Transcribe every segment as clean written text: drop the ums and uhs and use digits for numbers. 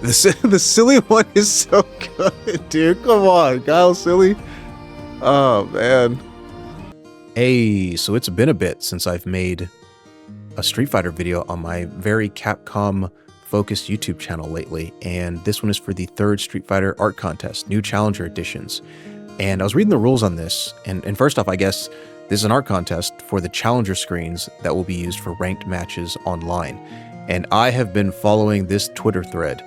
The silly one is so good, dude. Come on, Kyle Silly. Oh, man. Hey, so it's been a bit since I've made a Street Fighter video on my very Capcom-focused YouTube channel lately, and this one is for the 3rd Street Fighter Art Contest, New Challenger Editions. And I was reading the rules on this, and first off, I guess this is an art contest for the challenger screens that will be used for ranked matches online. And I have been following this Twitter thread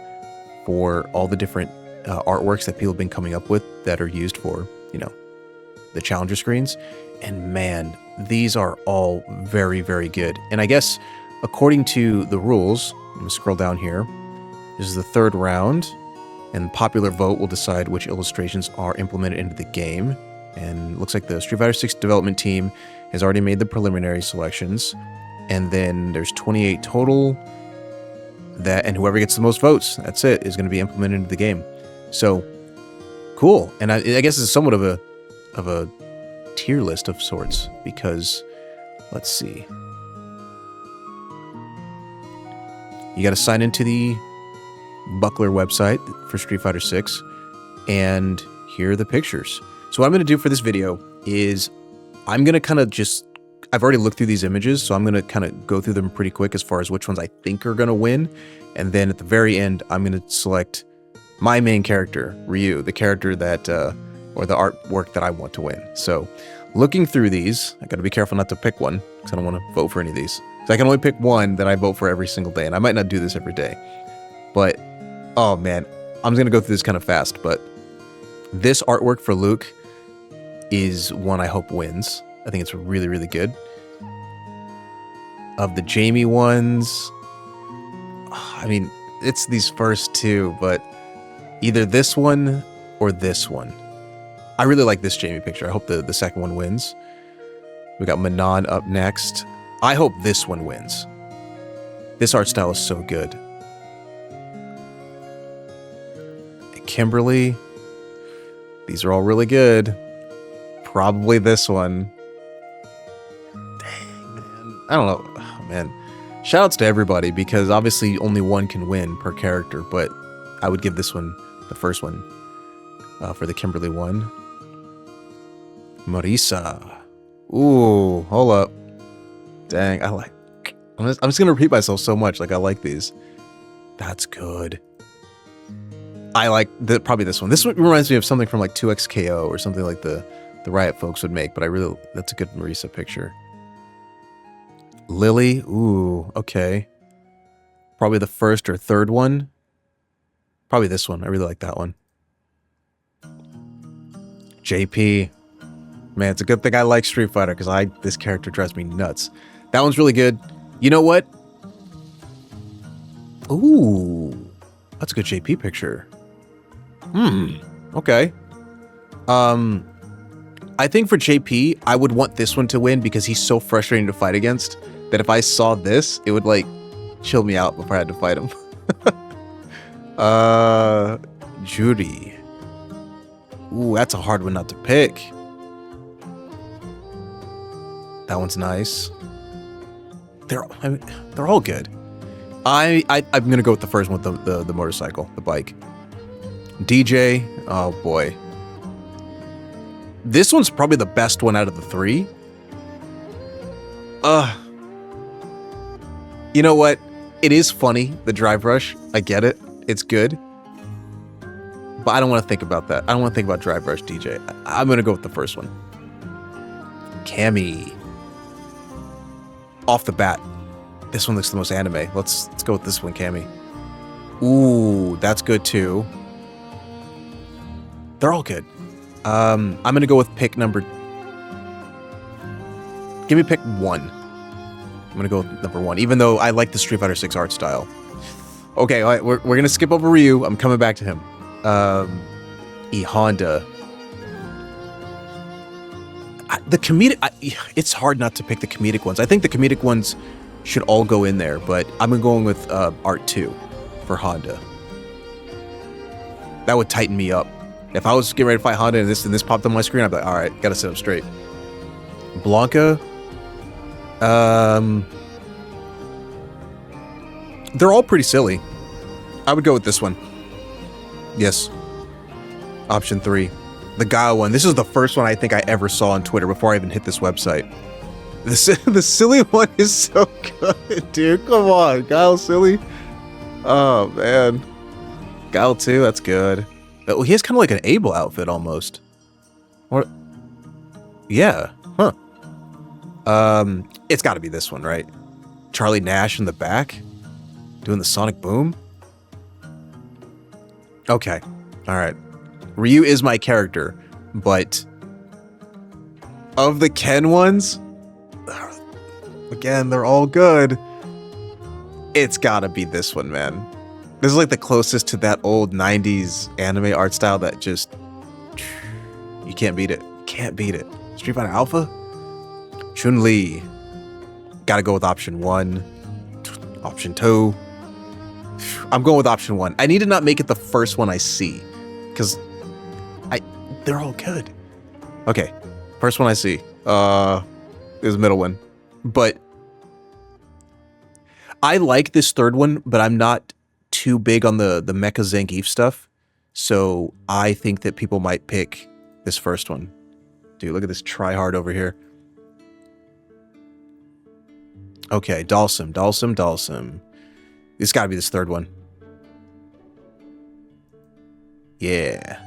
for all the different artworks that people have been coming up with that are used for, you know, the challenger screens. And man, these are all very, very good. And I guess according to the rules, I'm gonna scroll down here. This is the 3rd round, and popular vote will decide which illustrations are implemented into the game. And it looks like the Street Fighter 6 development team has already made the preliminary selections. And then there's 28 total. And whoever gets the most votes, that's it, is going to be implemented into the game. So cool. And I guess it's somewhat of a tier list of sorts, because let's see. You got to sign into the Buckler website for Street Fighter 6, and here are the pictures. So what I'm going to do for this video is I'm going to kind of I've already looked through these images, so I'm going to kind of go through them pretty quick as far as which ones I think are going to win. And then at the very end, I'm going to select my main character, Ryu, the character that, or the artwork that I want to win. So looking through these, I got to be careful not to pick one, because I don't want to vote for any of these. So I can only pick one that I vote for every single day, and I might not do this every day. But, oh man, I'm going to go through this kind of fast, but this artwork for Luke is one I hope wins. I think it's really, really good. Of the Jamie ones, I mean, it's these first two, but either this one or this one. I really like this Jamie picture. I hope the second one wins. We got Manon up next. I hope this one wins. This art style is so good. Kimberly. These are all really good. Probably this one. Dang, man. I don't know. Oh, man. Shoutouts to everybody, because obviously only one can win per character, but I would give this one, the first one, for the Kimberly one. Marisa. Ooh, hold up. Dang, I'm just gonna repeat myself so much. Like, I like these. That's good. I like probably this one. This one reminds me of something from like 2XKO or something like the Riot folks would make, but that's a good Marisa picture. Lily, ooh, okay. Probably the first or third one. Probably this one. I really like that one. JP. Man, it's a good thing I like Street Fighter, because this character drives me nuts. That one's really good. You know what? Ooh, that's a good JP picture. Okay. I think for JP, I would want this one to win, because he's so frustrating to fight against that if I saw this, it would like chill me out before I had to fight him. Judy. Ooh, that's a hard one not to pick. That one's nice. They're all good. I'm gonna go with the first one, the motorcycle, the bike. DJ, oh boy. This one's probably the best one out of the 3. You know what? It is funny, the drive rush. I get it. It's good. But I don't want to think about that. I don't want to think about drive rush DJ. I'm going to go with the first one. Cammy. Off the bat. This one looks the most anime. Let's go with this one, Cammy. Ooh, that's good too. They're all good. I'm going to go with pick number... Give me pick 1. I'm going to go with number 1, even though I like the Street Fighter 6 art style. Okay, all right, we're going to skip over Ryu. I'm coming back to him. E Honda. The comedic... it's hard not to pick the comedic ones. I think the comedic ones should all go in there, but I'm going with Art 2 for Honda. That would tighten me up. If I was getting ready to fight Honda and this popped on my screen, I'd be like, all right, gotta sit up straight. Blanca. They're all pretty silly. I would go with this one. Yes. Option 3. The Guile one. This is the first one I think I ever saw on Twitter before I even hit this website. The silly one is so good, dude. Come on, Guile silly. Oh, man. Guile 2, that's good. Oh, he has kind of like an Abel outfit almost. Or, yeah, huh. It's got to be this one, right? Charlie Nash in the back, doing the sonic boom. Okay, all right. Ryu is my character, but of the Ken ones, again, they're all good. It's got to be this one, man. This is like the closest to that old 90s anime art style that just... You can't beat it. Can't beat it. Street Fighter Alpha? Chun-Li. Gotta go with option 1. Option 2. I'm going with option 1. I need to not make it the first one I see. Because they're all good. Okay. First one I see. Is the middle one. But I like this third one, but I'm not too big on the Mecha Zangief stuff, so I think that people might pick this first one. Dude, look at this tryhard over here. Okay, Dalsim. It's gotta be this third one. Yeah.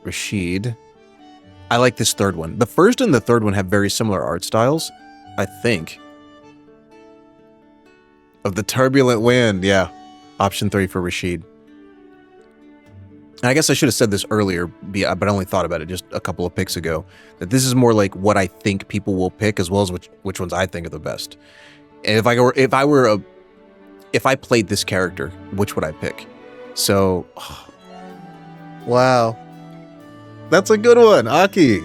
Rashid. I like this third one. The first and the third one have very similar art styles, I think. Of the turbulent wind, yeah. Option 3 for Rashid. And I guess I should have said this earlier, but I only thought about it just a couple of picks ago. That this is more like what I think people will pick, as well as which ones I think are the best. And if I played this character, which would I pick? So, wow, that's a good one, Aki.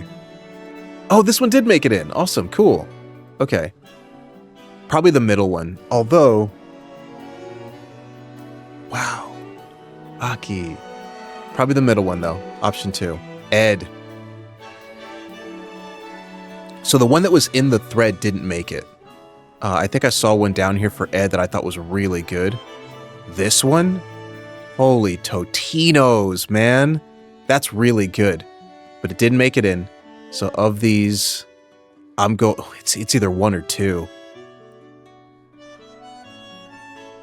Oh, this one did make it in. Awesome, cool. Okay. Probably the middle one. Although, wow, Aki. Probably the middle one though. Option 2, Ed. So the one that was in the thread didn't make it. I think I saw one down here for Ed that I thought was really good. This one, holy Totinos, man, that's really good. But it didn't make it in. So of these, I'm going. It's either 1 or 2.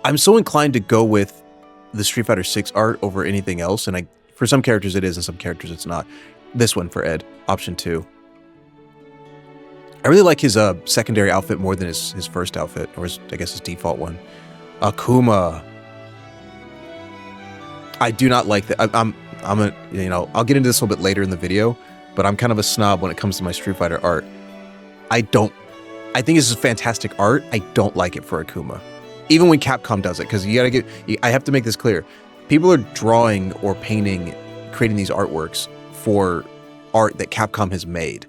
I'm so inclined to go with the Street Fighter 6 art over anything else, and for some characters it is, and some characters it's not. This one for Ed, option 2. I really like his secondary outfit more than his first outfit, or I guess his default one. Akuma. I do not like that. I'll get into this a little bit later in the video, but I'm kind of a snob when it comes to my Street Fighter art. I think this is fantastic art. I don't like it for Akuma. Even when Capcom does it, because I have to make this clear. People are drawing or painting, creating these artworks for art that Capcom has made.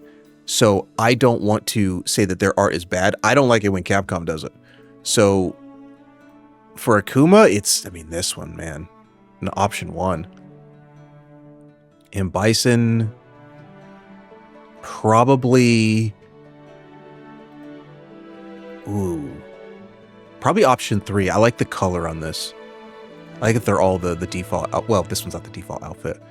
So I don't want to say that their art is bad. I don't like it when Capcom does it. So for Akuma, this one, man. Option 1. And Bison, probably... Ooh. Probably option 3. I like the color on this. I like that they're all the default... Well, this one's not the default outfit.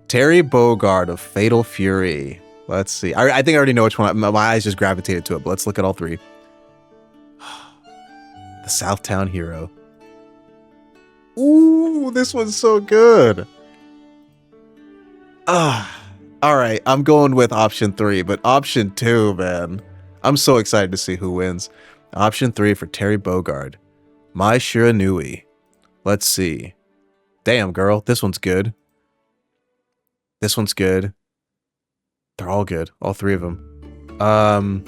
Terry Bogard of Fatal Fury. Let's see. I think I already know which one. My eyes just gravitated to it, but let's look at all 3. The Southtown Hero. Ooh, this one's so good. All right, I'm going with option 3, but option 2, man. I'm so excited to see who wins. Option 3 for Terry Bogard. Mai Shiranui. Let's see. Damn, girl, this one's good. This one's good. They're all good, all 3 of them. I'm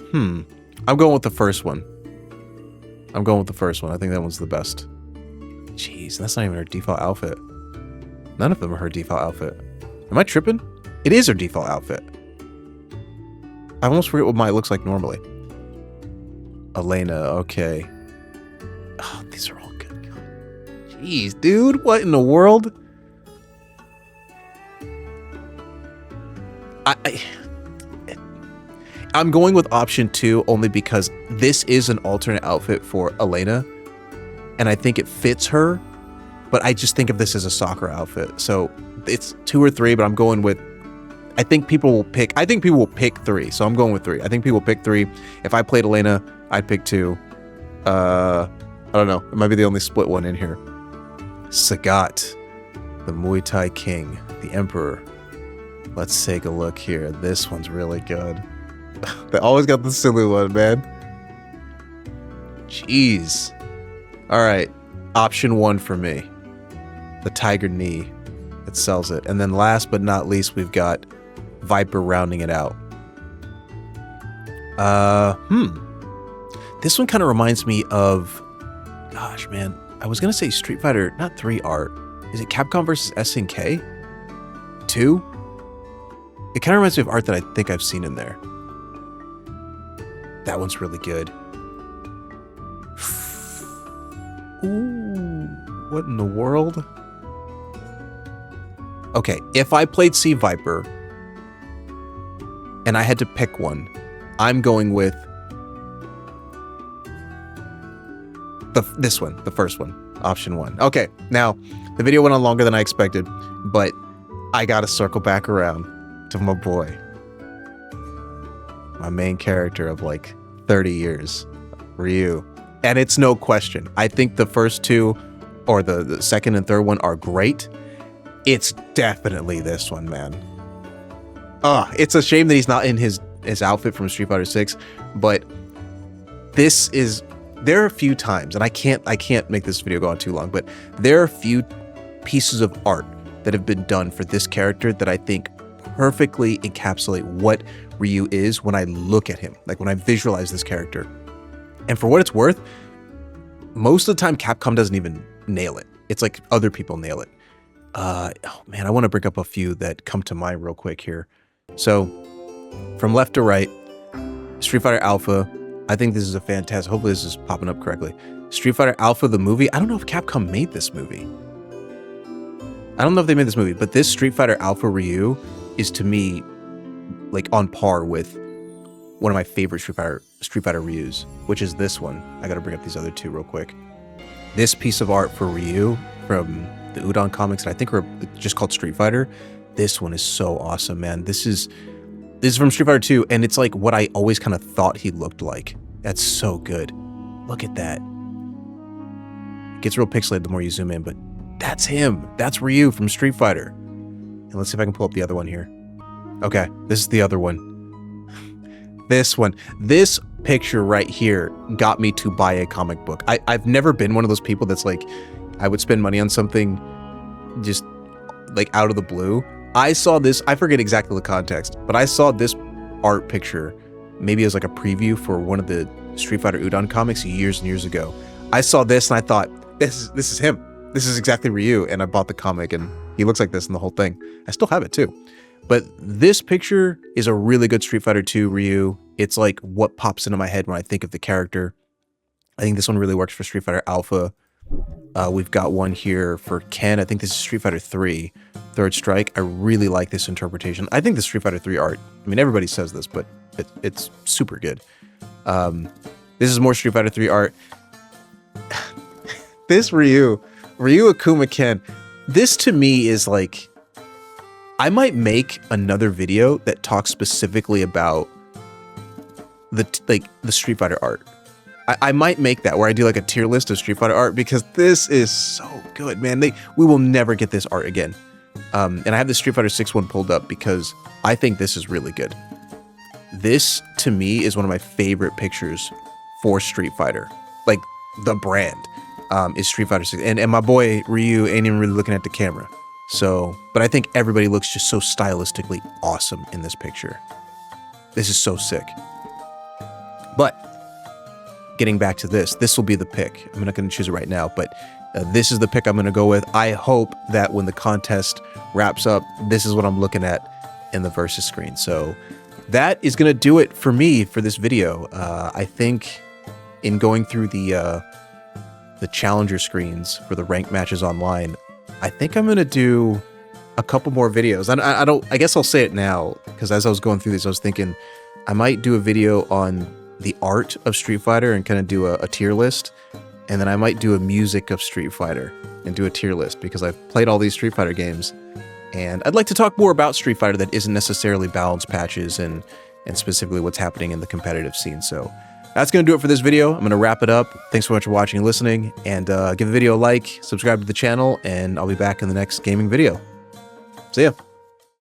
going with the first one. I think that one's the best. Jeez, that's not even her default outfit. None of them are her default outfit. Am I tripping? It is her default outfit. I almost forget what Mai looks like normally. Elena, okay. Oh, these are all good. Jeez, dude, what in the world? I'm going with option 2 only because this is an alternate outfit for Elena. and I think it fits her, but I just think of this as a soccer outfit. So it's 2 or 3, but I'm going with, I think people will pick 3, so I'm going with 3. I think people will pick 3. If I played Elena, I'd pick 2. I don't know. It might be the only split one in here. Sagat, the Muay Thai King, the Emperor. Let's take a look here. This one's really good. They always got the silly one, man. Jeez. All right. Option 1 for me. The Tiger Knee. It sells it. And then last but not least, we've got Viper rounding it out. This one kind of reminds me of, gosh, man, I was going to say Street Fighter, not 3 art. Is it Capcom versus SNK? 2? It kind of reminds me of art that I think I've seen in there. That one's really good. Ooh, what in the world? Okay, if I played Sea Viper and I had to pick one, I'm going with this one, the first one, option 1. Okay, now the video went on longer than I expected, but I gotta circle back around to my boy, my main character of like 30 years, Ryu. And it's no question. I think the first 2, or the second and third one, are great. It's definitely this one, man. It's a shame that he's not in his outfit from Street Fighter 6, but this is, there are a few times, and I can't make this video go on too long, but there are a few pieces of art that have been done for this character that I think perfectly encapsulate what Ryu is when I look at him, like when I visualize this character. And for what it's worth, most of the time Capcom doesn't even nail it. It's like other people nail it. Oh man, I want to bring up a few that come to mind real quick here. So, from left to right, Street Fighter Alpha. I think this is a fantastic, hopefully this is popping up correctly. Street Fighter Alpha, the movie. I don't know if Capcom made this movie. I don't know if they made this movie, but this Street Fighter Alpha Ryu is, to me, like on par with one of my favorite Street Fighter Ryus, which is this one. I gotta bring up these other 2 real quick. This piece of art for Ryu from the Udon comics, that I think are just called Street Fighter. This one is so awesome, man. This is from Street Fighter 2, and it's like what I always kind of thought he looked like. That's so good. Look at that. It gets real pixelated the more you zoom in, but that's him. That's Ryu from Street Fighter. And let's see if I can pull up the other one here. Okay, this is the other one. This one. This picture right here got me to buy a comic book. I've never been one of those people that's like, I would spend money on something just like out of the blue. I saw this, I forget exactly the context, but I saw this art picture, maybe as like a preview for one of the Street Fighter Udon comics years and years ago. I saw this and I thought, this is him. This is exactly Ryu. And I bought the comic and he looks like this in the whole thing. I still have it too. But this picture is a really good Street Fighter 2 Ryu. It's like what pops into my head when I think of the character. I think this one really works for Street Fighter Alpha. We've got one here for Ken. I think this is Street Fighter 3, Third Strike. I really like this interpretation. I think the Street Fighter 3 art, I mean, everybody says this, but it's super good. This is more Street Fighter 3 art. This Ryu Akuma Ken, this to me is like, I might make another video that talks specifically about the Street Fighter art. I might make that where I do like a tier list of Street Fighter art, because this is so good, man. We will never get this art again. And I have the Street Fighter 6 one pulled up because I think this is really good. This, to me, is one of my favorite pictures for Street Fighter. Like, the brand is Street Fighter 6. And my boy Ryu ain't even really looking at the camera. So, but I think everybody looks just so stylistically awesome in this picture. This is so sick. But getting back to this will be the pick. I'm not going to choose it right now, but this is the pick I'm going to go with. I hope that when the contest wraps up, this is what I'm looking at in the versus screen. So that is going to do it for me for this video. I think in going through the challenger screens for the ranked matches online, I think I'm going to do a couple more videos. I guess I'll say it now, because as I was going through these, I was thinking I might do a video on the art of Street Fighter and kind of do a tier list. and then I might do a music of Street Fighter and do a tier list, because I've played all these Street Fighter games, and I'd like to talk more about Street Fighter that isn't necessarily balance patches and specifically what's happening in the competitive scene. So that's going to do it for this video. I'm going to wrap it up. Thanks so much for watching and listening, and give the video a like, subscribe to the channel, and I'll be back in the next gaming video. See ya.